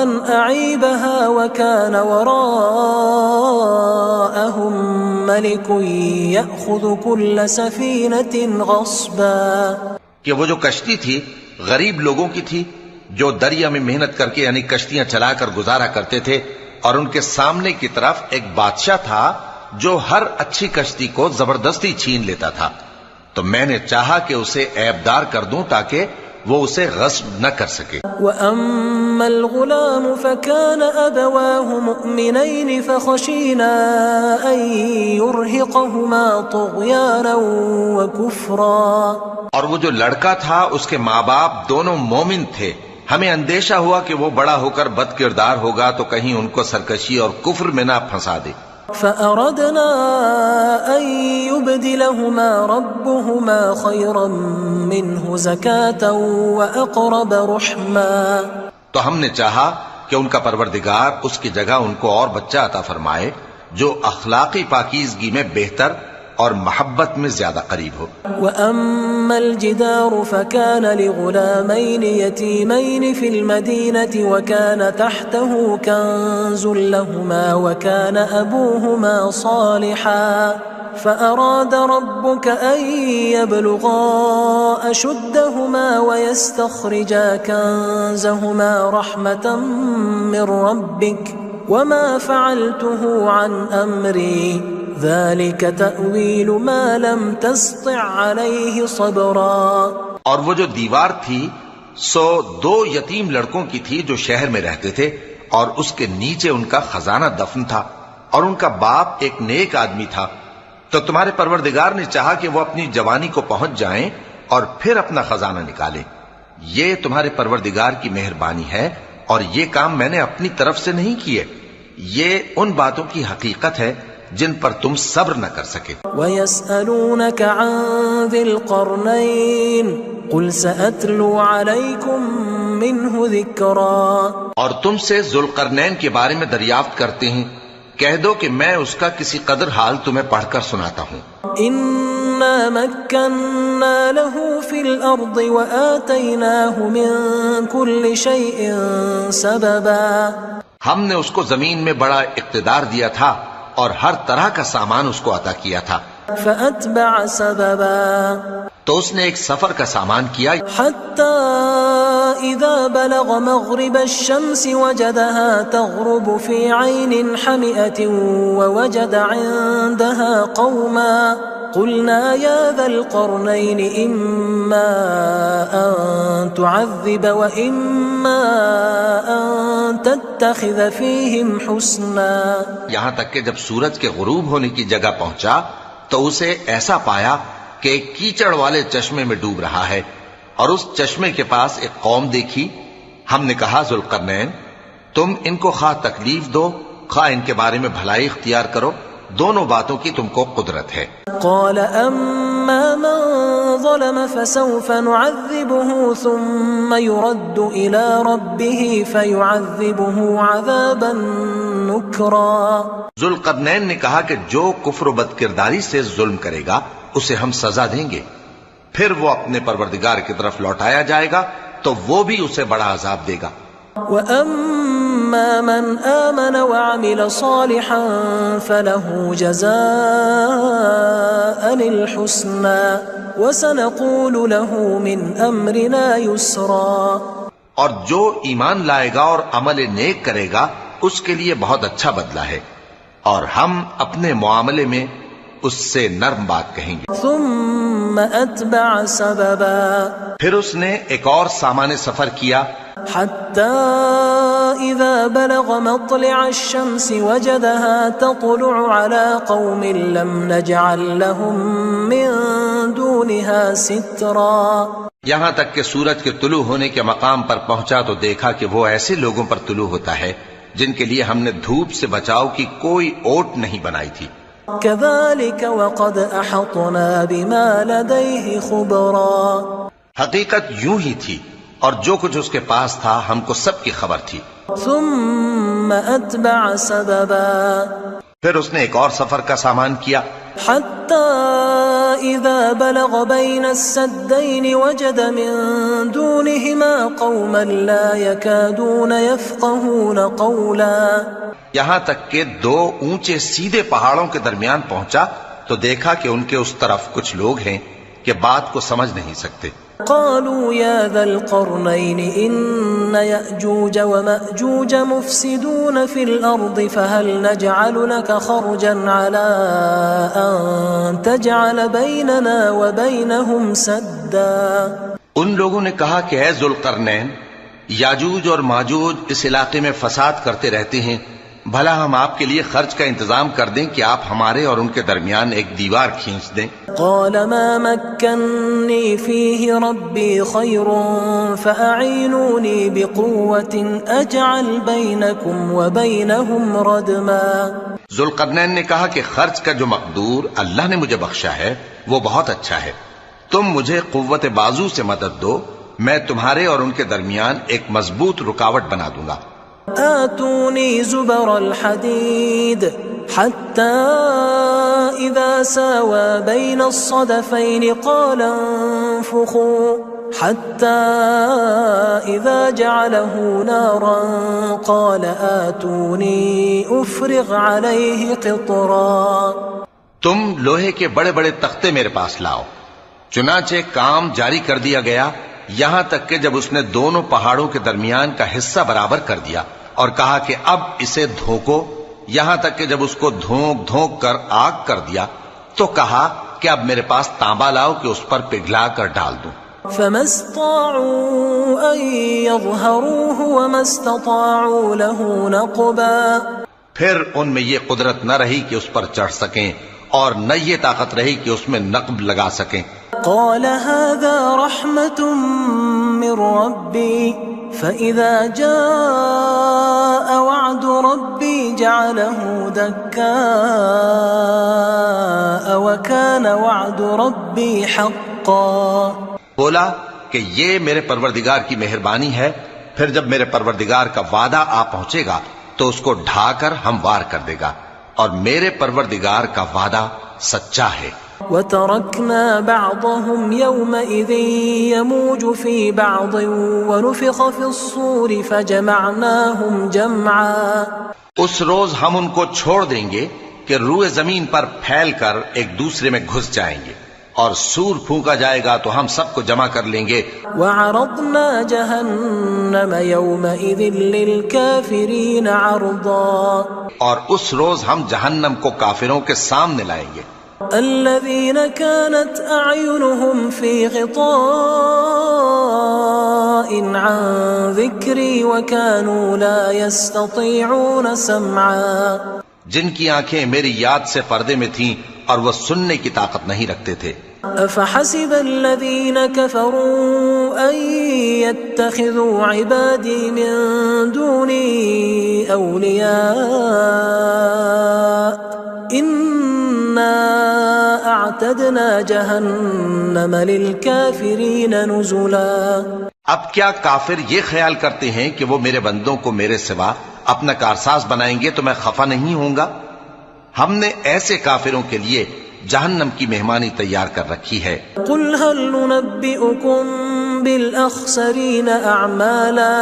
أن أعيبها وكان وراءهم ملك يأخذ كل سفينة غصبا. کہ وہ جو کشتی تھی غریب لوگوں کی تھی جو دریا میں محنت کر کے یعنی کشتیاں چلا کر گزارا کرتے تھے، اور ان کے سامنے کی طرف ایک بادشاہ تھا جو ہر اچھی کشتی کو زبردستی چھین لیتا تھا. تو میں نے چاہا کہ اسے عیبدار کر دوں تاکہ وہ اسے غصب نہ کر سکے. وَأَمَّا الْغُلَامُ فَكَانَ أَبَوَاهُ مُؤْمِنَيْنِ فَخَشِينَا أَن يُرْهِقَهُمَا طُغْيَانًا وَكُفْرًا. اور وہ جو لڑکا تھا اس کے ماں باپ دونوں مومن تھے، ہمیں اندیشہ ہوا کہ وہ بڑا ہو کر بد کردار ہوگا تو کہیں ان کو سرکشی اور کفر میں نہ پھنسا دے. فأردنا أن يبدلهما ربهما خيرا منه زكاة وأقرب رحما. تو ہم نے چاہا کہ ان کا پروردگار اس کی جگہ ان کو اور بچہ عطا فرمائے جو اخلاقی پاکیزگی میں بہتر اور محبت میں زیادہ قریب ہو. وَأَمَّا الْجِدَارُ فَكَانَ لِغُلَامَيْنِ يَتِيمَيْنِ فِي الْمَدِينَةِ وَكَانَ تَحْتَهُ كَنْزٌ لَهُمَا وَكَانَ أَبُوهُمَا صَالِحًا فَأَرَادَ رَبُّكَ أَن يَبْلُغَا أَشُدَّهُمَا وَيَسْتَخْرِجَا كَنْزَهُمَا رَحْمَةً مِّن رَّبِّكَ وَمَا فَعَلْتُهُ عَنْ أَمْرِي ذَلِكَ تَأْوِيلُ مَا لَمْ تَسْطِعْ عَلَيْهِ صَبْرًا. اور وہ جو دیوار تھی سو دو یتیم لڑکوں کی تھی جو شہر میں رہتے تھے، اور اس کے نیچے ان کا خزانہ دفن تھا، اور ان کا باپ ایک نیک آدمی تھا. تو تمہارے پروردگار نے چاہا کہ وہ اپنی جوانی کو پہنچ جائیں اور پھر اپنا خزانہ نکالیں. یہ تمہارے پروردگار کی مہربانی ہے اور یہ کام میں نے اپنی طرف سے نہیں کیے. یہ ان باتوں کی حقیقت ہے جن پر تم صبر نہ کر سکے. وَيَسْأَلُونَكَ عَنْ ذِي الْقَرْنَيْنِ قُلْ سَأَتْلُو عَلَيْكُمْ مِنْهُ ذِكْرًا. اور تم سے ذوالقرنین کے بارے میں دریافت کرتے ہیں، کہہ دو کہ میں اس کا کسی قدر حال تمہیں پڑھ کر سناتا ہوں. إِنَّا مَكَّنَّا لَهُ فِي الْأَرْضِ وَآتَيْنَاهُ مِنْ كُلِّ شَيْءٍ سَبَبًا. ہم نے اس کو زمین میں بڑا اقتدار دیا تھا اور ہر طرح کا سامان اس کو عطا کیا تھا، فأتبع سببا تو اس نے ایک سفر کا سامان کیا حتى إذا بلغ مغرب الشمس وجدها تغرب في عين حمئة ووجد عندها قوما قلنا يا ذا القرنين إما أن تعذب وإما أن تتخذ فيهم حسنا. یہاں تک کہ جب سورج کے غروب ہونے کی جگہ پہنچا تو اسے ایسا پایا کہ ایک کیچڑ والے چشمے میں ڈوب رہا ہے، اور اس چشمے کے پاس ایک قوم دیکھی. ہم نے کہا ذوالقرنین تم ان کو خواہ تکلیف دو خواہ ان کے بارے میں بھلائی اختیار کرو، دونوں باتوں کی تم کو قدرت ہے. قال اما من ظلم فسوف نعذبه ثم يرد الى ربه فيعذبه عذابا نكرا. ذوالقرنین نے کہا کہ جو کفر و بد کرداری سے ظلم کرے گا اسے ہم سزا دیں گے، پھر وہ اپنے پروردگار کی طرف لوٹایا جائے گا تو وہ بھی اسے بڑا عذاب دے گا. وَأَمَّا مَنْ آمَنَ وَعَمِلَ صَالِحًا فَلَهُ جَزَاءً الْحُسْنَى وَسَنَقُولُ لَهُ مِنْ أَمْرِنَا يُسْرًا. اور جو ایمان لائے گا اور عمل نیک کرے گا اس کے لیے بہت اچھا بدلہ ہے، اور ہم اپنے معاملے میں اس سے نرم بات کہیں گے. ثم اتبع سببا پھر اس نے ایک اور سامان سفر کیا حتى اذا بلغ مطلع الشمس وجدها تطلع على قوم لم نجعل لهم من دونها سترا. یہاں تک کہ سورج کے طلوع ہونے کے مقام پر پہنچا تو دیکھا کہ وہ ایسے لوگوں پر طلوع ہوتا ہے جن کے لیے ہم نے دھوپ سے بچاؤ کی کوئی اوٹ نہیں بنائی تھی. كذلك وقد احطنا بما لديه خبرا. حقیقت یوں ہی تھی اور جو کچھ اس کے پاس تھا ہم کو سب کی خبر تھی. ثم اتبع سببا پھر اس نے ایک اور سفر کا سامان کیا حتى اذا بلغ بين السدين وجد من دونهما قوما لا يكادون يفقهون قولا. یہاں تک کہ دو اونچے سیدھے پہاڑوں کے درمیان پہنچا تو دیکھا کہ ان کے اس طرف کچھ لوگ ہیں کہ بات کو سمجھ نہیں سکتے. قالوا يا ذا القرنين إن يأجوج ومأجوج مفسدون في الأرض فهل نجعل لك خرجا على أن تجعل بيننا وبينهم سدا. ان لوگوں نے کہا کہ اے ذوالقرنین یاجوج اور ماجوج اس علاقے میں فساد کرتے رہتے ہیں، بھلا ہم آپ کے لیے خرچ کا انتظام کر دیں کہ آپ ہمارے اور ان کے درمیان ایک دیوار کھینچ دیں. قال ما مكنني فيه ربي خير فأعينوني بقوة أجعل بينكم وبينهم ردما. ذوالقرنین نے کہا کہ خرچ کا جو مقدور اللہ نے مجھے بخشا ہے وہ بہت اچھا ہے، تم مجھے قوت بازو سے مدد دو، میں تمہارے اور ان کے درمیان ایک مضبوط رکاوٹ بنا دوں گا. آتوني زبر الحديد حتى إذا ساوى بين الصدفين قال انفخوا حتى إذا جعله نارا قال آتوني أفرغ عليه قطرا. تم لوہے کے بڑے بڑے تختے میرے پاس لاؤ. چنانچہ کام جاری کر دیا گیا یہاں تک کہ جب اس نے دونوں پہاڑوں کے درمیان کا حصہ برابر کر دیا اور کہا کہ اب اسے دھوکو، یہاں تک کہ جب اس کو دھونک دھونک کر آگ کر دیا تو کہا کہ اب میرے پاس تانبا لاؤ کہ اس پر پگھلا کر ڈال دوں. فما استطاعوا ان يظهروه وما استطاعوا له نقبا. پھر ان میں یہ قدرت نہ رہی کہ اس پر چڑھ سکیں اور نہ یہ طاقت رہی کہ اس میں نقب لگا سکیں. قال هذا رحمة من ربي فإذا جاء وعد ربي جعله دكاء وكان وعد ربي حقا. بولا کہ یہ میرے پروردگار کی مہربانی ہے، پھر جب میرے پروردگار کا وعدہ آ پہنچے گا تو اس کو ڈھا کر ہموار کر دے گا، اور میرے پروردگار کا وعدہ سچا ہے. وَتَرَكْنَا بَعْضَهُمْ يَوْمَئِذٍ يَمُوجُ فِي بَعْضٍ وَنُفِخَ فِي الصُّورِ فَجَمَعْنَاهُمْ جَمْعًا. اس روز ہم ان کو چھوڑ دیں گے کہ روئے زمین پر پھیل کر ایک دوسرے میں گھس جائیں گے، اور سور پھونکا جائے گا تو ہم سب کو جمع کر لیں گے۔ وعرضنا جہنم یومئذ للکافرین عرضا، اور اس روز ہم جہنم کو کافروں کے سامنے لائیں گے۔ الذین كانت اعینهم فی غطاء عن ذکری وكانوا لا يستطيعون سمعا، جن کی آنکھیں میری یاد سے پردے میں تھیں اور وہ سننے کی طاقت نہیں رکھتے تھے۔ افحسب الذین کفروا ان يتخذوا عبادی من دونی اولیاء انا اعتدنا جہنم للکافرین نزلا۔ اب کیا کافر یہ خیال کرتے ہیں کہ وہ میرے بندوں کو میرے سوا اپنا کارساز بنائیں گے تو میں خفا نہیں ہوں گا؟ ہم نے ایسے کافروں کے لیے جہنم کی مہمانی تیار کر رکھی ہے۔ قل هل ننبئكم بالاخسرین اعمالا،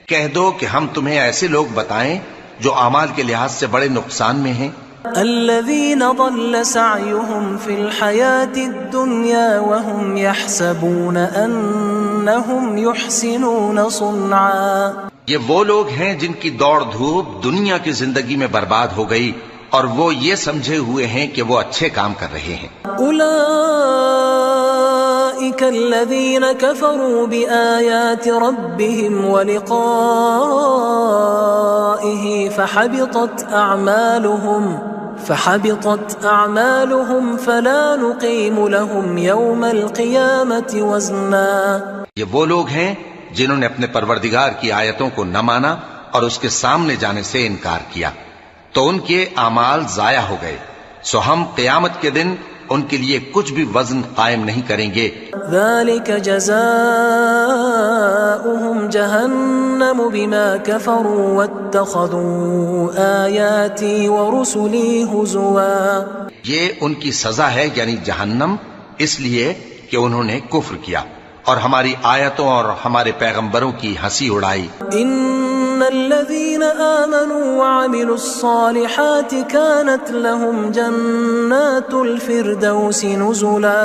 کہہ دو کہ ہم تمہیں ایسے لوگ بتائیں جو اعمال کے لحاظ سے بڑے نقصان میں ہیں۔ الذین ضل سعیهم فی الحیاة الدنیا وهم يحسبون انهم يحسنون صنعا، یہ وہ لوگ ہیں جن کی دوڑ دھوپ دنیا کی زندگی میں برباد ہو گئی اور وہ یہ سمجھے ہوئے ہیں کہ وہ اچھے کام کر رہے ہیں۔ اولئک الذین کفروا بآیات ربهم ولقائه فحبطت اعمالهم فلا نقیم لهم یوم القیامة وزنا۔ یہ وہ لوگ ہیں جنہوں نے اپنے پروردگار کی آیتوں کو نہ مانا اور اس کے سامنے جانے سے انکار کیا تو ان کے اعمال ضائع ہو گئے، سو ہم قیامت کے دن ان کے لیے کچھ بھی وزن قائم نہیں کریں گے۔ ذلك جزاؤهم جہنم بما كفروا واتخذوا آیاتی ورسلی ہزوا، یہ ان کی سزا ہے یعنی جہنم، اس لیے کہ انہوں نے کفر کیا اور ہماری آیتوں اور ہمارے پیغمبروں کی ہنسی اڑائی۔ ان الذین آمنوا وعملوا الصالحات كانت لهم جنات الفردوس نزلا،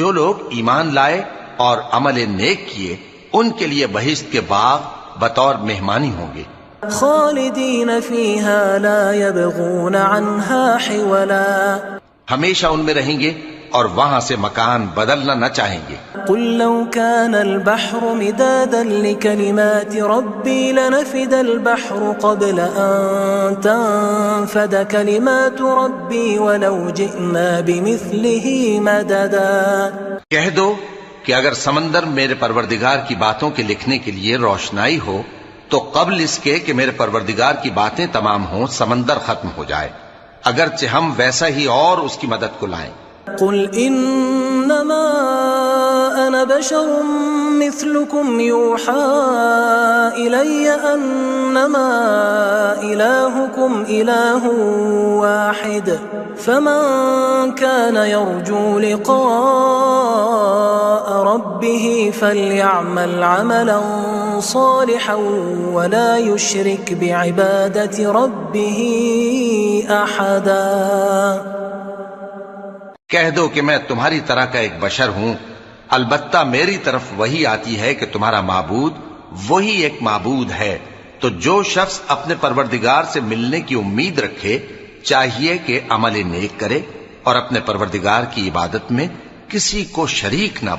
جو لوگ ایمان لائے اور عمل نیک کیے ان کے لیے بہشت کے باغ بطور مہمانی ہوں گے، خالدین فیہا لا یبغون عنہا حولا، ہمیشہ ان میں رہیں گے اور وہاں سے مکان بدلنا نہ چاہیں گے۔ قل لو كان البحر مدادا لكلمات ربي لنفد البحر قبل أن تنفد كلمات ربي ولو جئنا بمثله مددا۔ کہہ دو کہ اگر سمندر میرے پروردگار کی باتوں کے لکھنے کے لیے روشنائی ہو تو قبل اس کے کہ میرے پروردگار کی باتیں تمام ہوں سمندر ختم ہو جائے، اگرچہ ہم ویسا ہی اور اس کی مدد کو لائیں۔ قل انما انا بشر مثلكم يوحى الي انما الهكم اله واحد فمن كان يرجو لقاء ربه فليعمل عملا صالحا ولا يشرك بعبادة ربه احدا۔ کہہ دو کہ میں تمہاری طرح کا ایک بشر ہوں، البتہ میری طرف وہی آتی ہے کہ تمہارا معبود وہی ایک معبود ہے، تو جو شخص اپنے پروردگار سے ملنے کی امید رکھے چاہیے کہ عمل نیک کرے اور اپنے پروردگار کی عبادت میں کسی کو شریک نہ